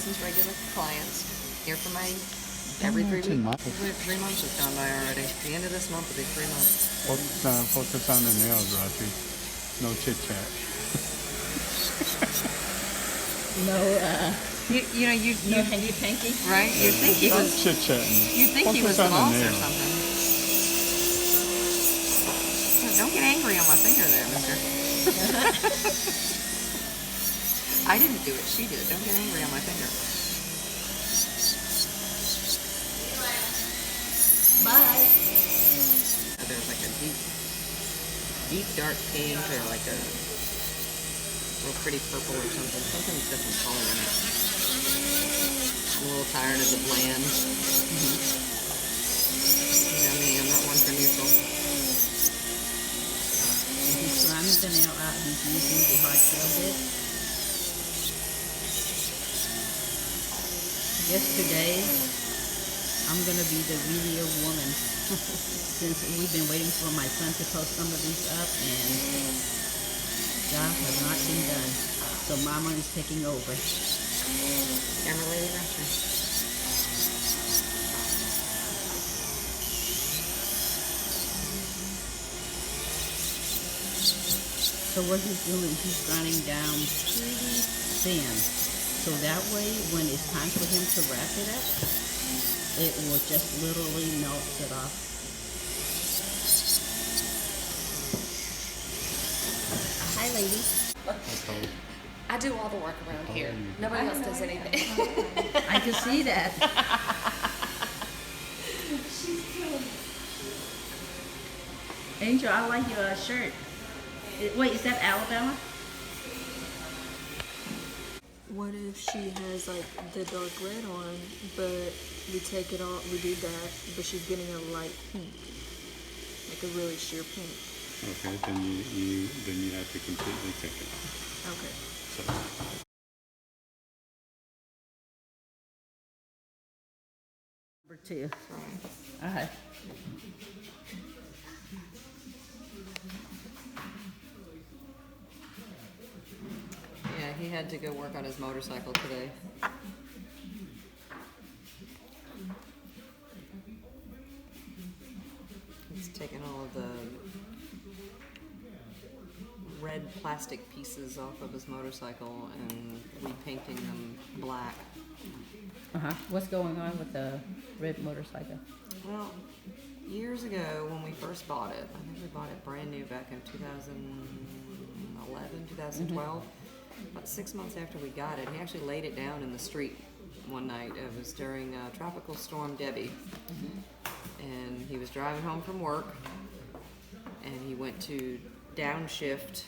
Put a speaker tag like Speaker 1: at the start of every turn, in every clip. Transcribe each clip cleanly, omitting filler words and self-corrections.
Speaker 1: Vincent's regular clients. Here for my every 3 weeks. 3 months has gone by already. The end of this month will be 3 months.
Speaker 2: Focus on the nails, Roger. No chit chat.
Speaker 3: No,
Speaker 1: No
Speaker 3: hanky panky.
Speaker 1: right? You'd think he was
Speaker 2: chit chatting.
Speaker 1: You'd think he was the boss or something. Don't get angry on my finger there, mister. I didn't do it, she did. Don't get angry on my finger.
Speaker 3: Bye.
Speaker 1: There's like a deep dark pink or like a real pretty purple or something. Something's different color in it. I'm a little tired of the bland. You know me, I'm not one for neutral.
Speaker 3: He's grinding the nail out. He's using the hard tail bit. Yesterday, I'm gonna be the video woman since we've been waiting for my son to post some of these up, and job has not been done. So Mama is taking over.
Speaker 1: Camera lady Rusher.
Speaker 3: So what he's doing, he's grinding down pretty thin. So that way, when it's time for him to wrap it up, it will just literally melt it off. Hi, lady.
Speaker 4: I do all the work around here. Nobody else does anything.
Speaker 3: I can see that. Angel, I like your shirt. Wait, is that Alabama?
Speaker 5: What if she has like the dark red on, but we take it off, we do that, but she's getting a light pink, like a really sheer pink.
Speaker 2: Okay, then you have to completely take it off.
Speaker 5: Okay.
Speaker 2: So.
Speaker 3: Number 2. Alright.
Speaker 1: Yeah, he had to go work on his motorcycle today. He's taken all of the red plastic pieces off of his motorcycle and repainting them black.
Speaker 3: What's going on with the red motorcycle?
Speaker 1: Well, years ago when we first bought it, I think we bought it brand new back in 2011, 2012. About 6 months after we got it, he actually laid it down in the street one night. It was during Tropical Storm Debbie. And he was driving home from work, and he went to downshift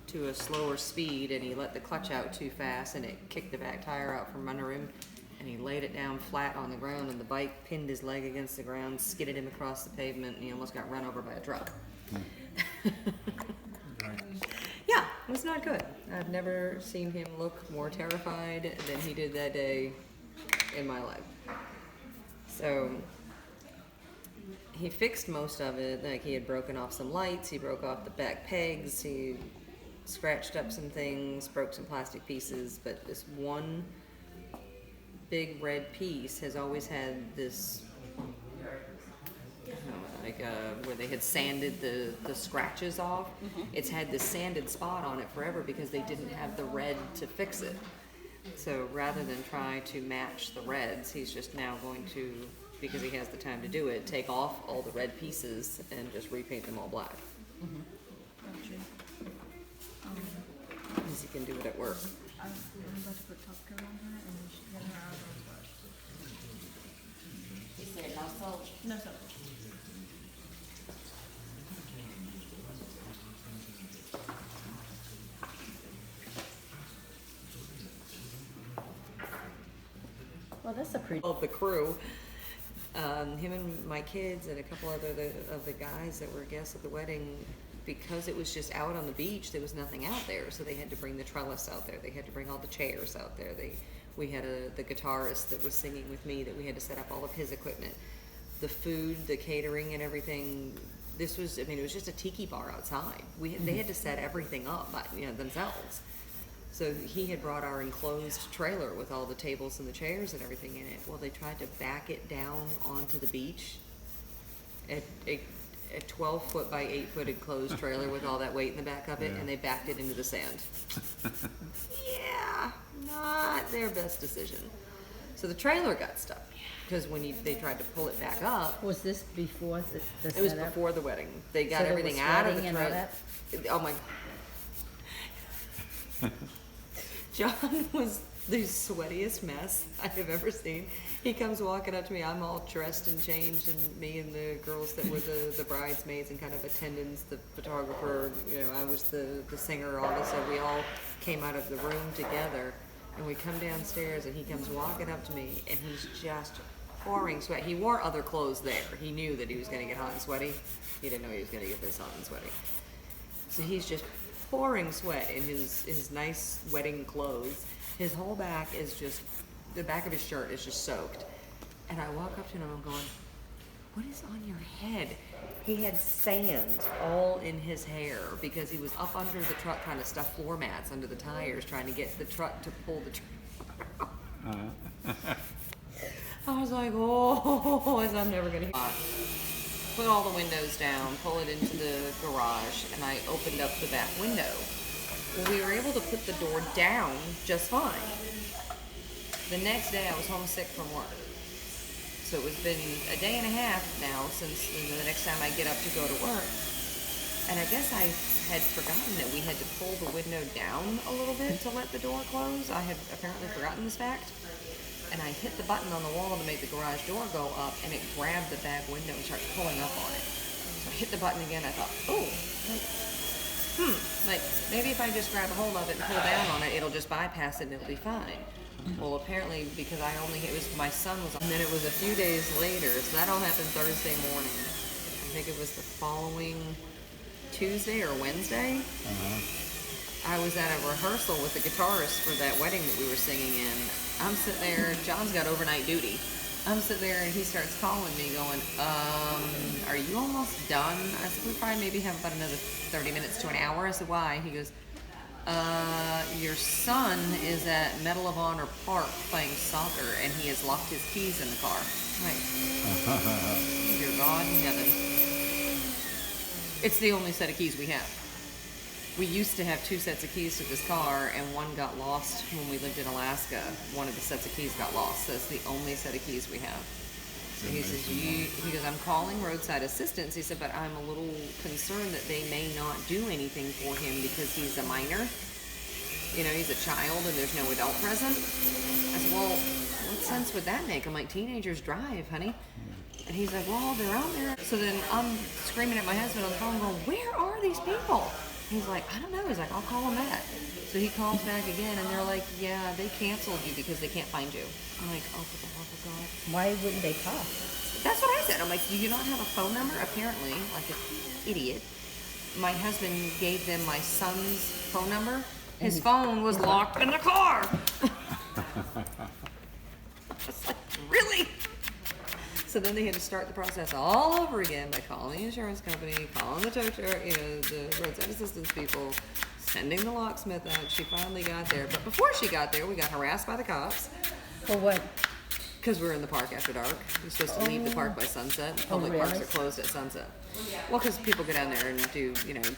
Speaker 1: to a slower speed, and he let the clutch out too fast, and it kicked the back tire out from under him, and he laid it down flat on the ground, and the bike pinned his leg against the ground, skidded him across the pavement, and he almost got run over by a truck. Yeah, it was not good. I've never seen him look more terrified than he did that day in my life. So he fixed most of it. Like, he had broken off some lights, he broke off the back pegs, he scratched up some things, broke some plastic pieces, but this one big red piece has always had this, where they had sanded the scratches off. It's had this sanded spot on it forever because they didn't have the red to fix it. So rather than try to match the reds, he's just now going to, because he has the time to do it, take off all the red pieces and just repaint them all black. Because he can do it at work.
Speaker 5: I'm about to put top coat on her and then she's getting her eyebrows washed.
Speaker 4: He said no soap.
Speaker 5: No soap.
Speaker 3: Well, that's a pretty...
Speaker 1: Of the crew, him and my kids and a couple other of the guys that were guests at the wedding, because it was just out on the beach, there was nothing out there, so they had to bring the trellis out there. They had to bring all the chairs out there. We had the guitarist that was singing with me that we had to set up all of his equipment. The food, the catering and everything, this was, I mean, it was just a tiki bar outside. They had to set everything up by, themselves. So he had brought our enclosed trailer with all the tables and the chairs and everything in it. Well, they tried to back it down onto the beach. A 12-foot by 8-foot enclosed trailer with all that weight in the back of it,
Speaker 2: Yeah.
Speaker 1: and they backed it into the sand. Yeah, not their best decision. So the trailer got stuck because when they tried to pull it back up,
Speaker 3: Was this before the
Speaker 1: it was
Speaker 3: setup?
Speaker 1: before the wedding. They got
Speaker 3: So there
Speaker 1: everything
Speaker 3: was
Speaker 1: out of the
Speaker 3: sweating and all
Speaker 1: trailer. Oh my! John was the sweatiest mess I have ever seen. He comes walking up to me. I'm all dressed and changed, and me and the girls that were the bridesmaids and kind of attendants, the photographer. You know, I was the singer. All this, so we all came out of the room together, and we come downstairs, and he comes walking up to me, and he's just pouring sweat. He wore other clothes there. He knew that he was going to get hot and sweaty. He didn't know he was going to get this hot and sweaty. So he's just pouring sweat in his nice wedding clothes. His whole back is just, the back of his shirt is just soaked. And I walk up to him and I'm going, what is on your head? He had sand all in his hair because he was up under the truck trying to stuff floor mats under the tires, trying to get the truck to pull the truck. I was like, oh, I'm never gonna put all the windows down, pull it into the garage, and I opened up the back window. Well, we were able to put the door down just fine. The next day I was homesick from work. So it's been a day and a half now since the next time I get up to go to work. And I guess I had forgotten that we had to pull the window down a little bit to let the door close. I had apparently forgotten this fact. And I hit the button on the wall to make the garage door go up, and it grabbed the back window and started pulling up on it. So I hit the button again. I thought, oh, like maybe if I just grab a hold of it and pull down on it, it'll just bypass it and it'll be fine. Well, apparently because it was my son was, and then it was a few days later. So that all happened Thursday morning. I think it was the following Tuesday or Wednesday. I was at a rehearsal with the guitarist for that wedding that we were singing in. I'm sitting there, John's got overnight duty. I'm sitting there and he starts calling me going, are you almost done? I said, we probably maybe have about another 30 minutes to an hour. I said, why? He goes, your son is at Medal of Honor Park playing soccer and he has locked his keys in the car. I'm like, dear God in heaven. It's the only set of keys we have. We used to have 2 sets of keys to this car, and one got lost when we lived in Alaska. One of the sets of keys got lost, so it's the only set of keys we have. So he says, he goes, I'm calling roadside assistance. He said, but I'm a little concerned that they may not do anything for him because he's a minor. You know, he's a child and there's no adult present. I said, well, what sense would that make? I'm like, teenagers drive, honey. And he's like, well, they're out there. So then I'm screaming at my husband on the phone going, where are these people? He's like, I don't know. He's like, I'll call them back. So he calls back again, and they're like, yeah, they canceled you because they can't find you. I'm like, oh, for the love of God.
Speaker 3: Why wouldn't they call?
Speaker 1: That's what I said. I'm like, do you not have a phone number? Apparently, like an idiot, my husband gave them my son's phone number. His phone was locked in the car. It's like, really? So then they had to start the process all over again by calling the insurance company, calling the tow truck, the roadside assistance people, sending the locksmith out. She finally got there. But before she got there, we got harassed by the cops.
Speaker 3: For what?
Speaker 1: Because we were in the park after dark. You're supposed to leave the park by sunset. Public
Speaker 3: really?
Speaker 1: parks are closed at sunset. Well, because people go down there and do,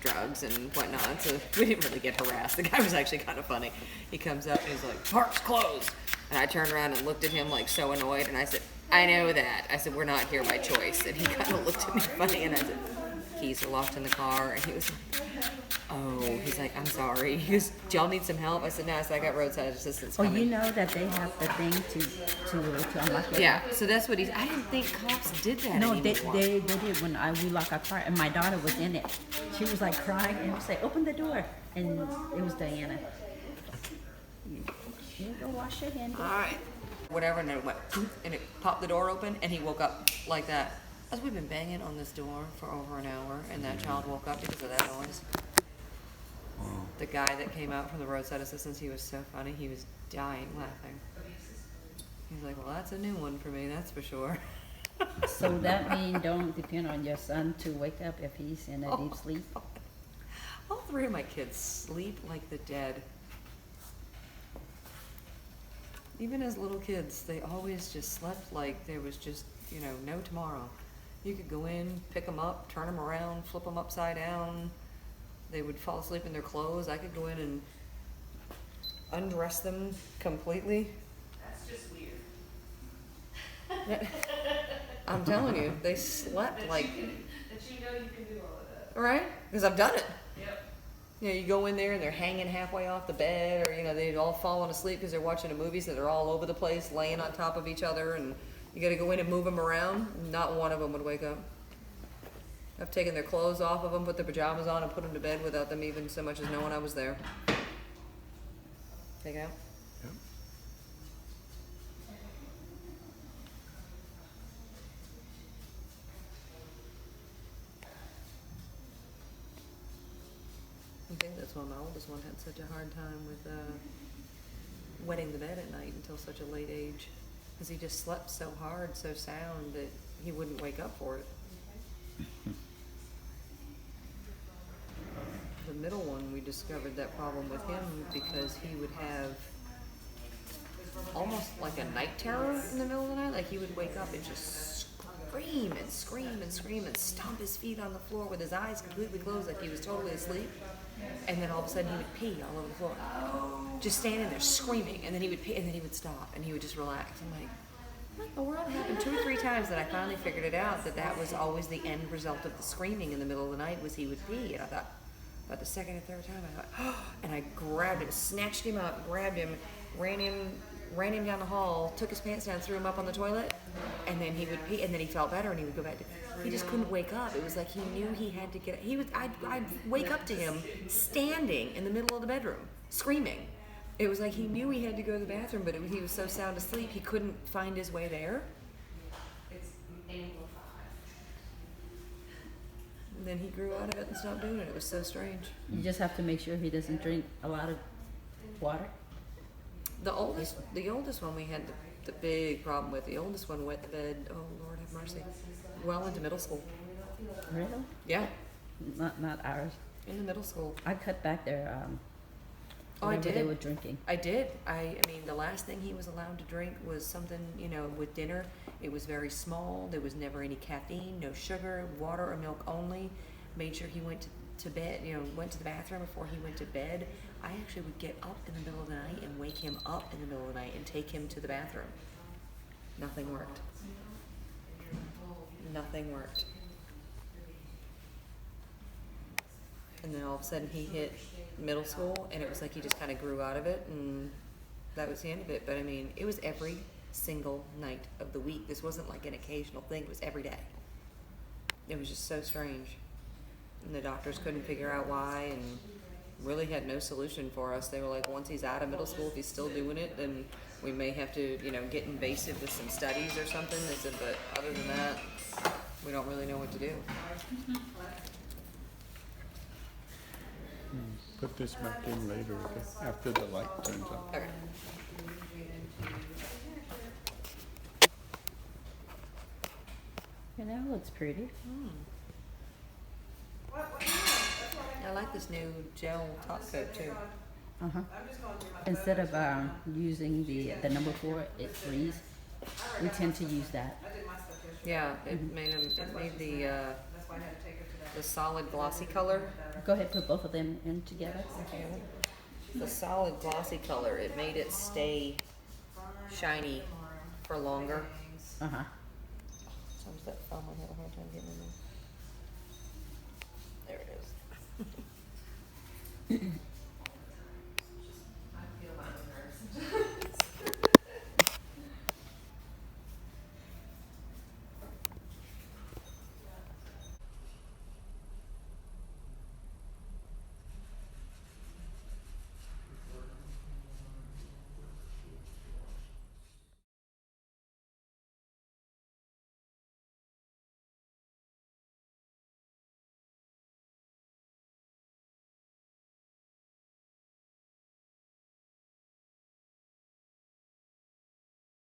Speaker 1: drugs and whatnot. So we didn't really get harassed. The guy was actually kind of funny. He comes up and he's like, park's closed. And I turned around and looked at him like so annoyed. And I said, I know that. I said, we're not here by choice. And he kind of looked at me funny. And I said, keys are locked in the car. And he was like, oh, he's like, I'm sorry. He goes, do y'all need some help? I said, no, I got roadside assistance coming.
Speaker 3: Oh, you know that they have the thing to unlock it.
Speaker 1: Yeah, so that's what I didn't think cops did that
Speaker 3: No,
Speaker 1: anymore.
Speaker 3: they did when we lock our car, and my daughter was in it. She was like crying, and I was like, open the door. And it was Diana. You go wash your hands.
Speaker 1: All right. Whatever, and then it went, and it popped the door open, and he woke up like that. As we've been banging on this door for over an hour, and that child woke up because of that noise. The guy that came out from the roadside assistance, he was so funny. He was dying laughing. He's like, well, that's a new one for me, that's for sure.
Speaker 3: So that means don't depend on your son to wake up if he's in a deep sleep.
Speaker 1: All 3 of my kids sleep like the dead. Even as little kids, they always just slept like there was just, you know, no tomorrow. You could go in, pick them up, turn them around, flip them upside down. They would fall asleep in their clothes. I could go in and undress them completely.
Speaker 4: That's just weird.
Speaker 1: I'm telling you, they slept like,
Speaker 4: That you know you can do all of that.
Speaker 1: right? Because I've done it.
Speaker 4: Yep.
Speaker 1: You know, you go in there and they're hanging halfway off the bed, or, you know, they've all fallen asleep because they're watching a movie, so they're all over the place, laying on top of each other, and you gotta go in and move them around. Not one of them would wake up. I've taken their clothes off of them, put their pajamas on, and put them to bed without them even so much as knowing I was there. Take it out.
Speaker 2: Yep.
Speaker 1: I think that's why my oldest one had such a hard time with wetting the bed at night until such a late age, because he just slept so hard, so sound that he wouldn't wake up for it. The middle one, we discovered that problem with him because he would have almost like a night terror in the middle of the night. Like he would wake up and just scream and scream and scream and stomp his feet on the floor with his eyes completely closed like he was totally asleep. And then all of a sudden he would pee all over the floor. Just standing there screaming, and then he would pee, and then he would stop, and he would just relax. I'm like, what in the world? It happened 2 or 3 times that I finally figured it out, that was always the end result of the screaming in the middle of the night, was he would pee. And I thought, about the second or third time, I thought, oh, and I grabbed him, snatched him up, grabbed him, ran him down the hall, took his pants down, threw him up on the toilet, and then he would pee, and then he felt better, and he would go back to. He just couldn't wake up. It was like he knew he had to get. I'd wake up to him standing in the middle of the bedroom, screaming. It was like he knew he had to go to the bathroom, but he was so sound asleep he couldn't find his way there.
Speaker 4: It's amplified.
Speaker 1: And then he grew out of it and stopped doing it. It was so strange.
Speaker 3: You just have to make sure he doesn't drink a lot of water.
Speaker 1: The oldest one we had the big problem with. The oldest one wet the bed. Oh Lord have mercy. Well into middle school.
Speaker 3: Really?
Speaker 1: Yeah,
Speaker 3: Not ours.
Speaker 1: in the middle school.
Speaker 3: I cut back their
Speaker 1: Oh, I
Speaker 3: whatever they
Speaker 1: did.
Speaker 3: were drinking.
Speaker 1: I did. I mean, the last thing he was allowed to drink was something, you know, with dinner. It was very small. There was never any caffeine, no sugar, water or milk only. Made sure he went to bed, you know, went to the bathroom before he went to bed. I actually would get up in the middle of the night and wake him up in the middle of the night and take him to the bathroom. Nothing worked. Nothing worked. And then all of a sudden he hit middle school, and it was like he just kind of grew out of it, and that was the end of it. But I mean, it was every single night of the week. This wasn't like an occasional thing. It was every day. It was just so strange. And the doctors couldn't figure out why, and really had no solution for us. They were like, once he's out of middle school, if he's still doing it, then we may have to, you know, get invasive with some studies or something. They said, but other than that, we don't really know what to do.
Speaker 2: Put this back in later, okay? After the light turns on.
Speaker 1: Okay.
Speaker 3: Yeah, that looks pretty.
Speaker 1: I like this new gel top coat too.
Speaker 3: Uh-huh. Instead of using the number 4, it freeze. We tend to use that.
Speaker 1: Yeah, it made the solid glossy color.
Speaker 3: Go ahead, put both of them in together.
Speaker 1: The solid glossy color, it made it stay shiny for longer.
Speaker 3: Uh-huh.
Speaker 1: Sometimes that foam I have a hard time getting in there. There it is.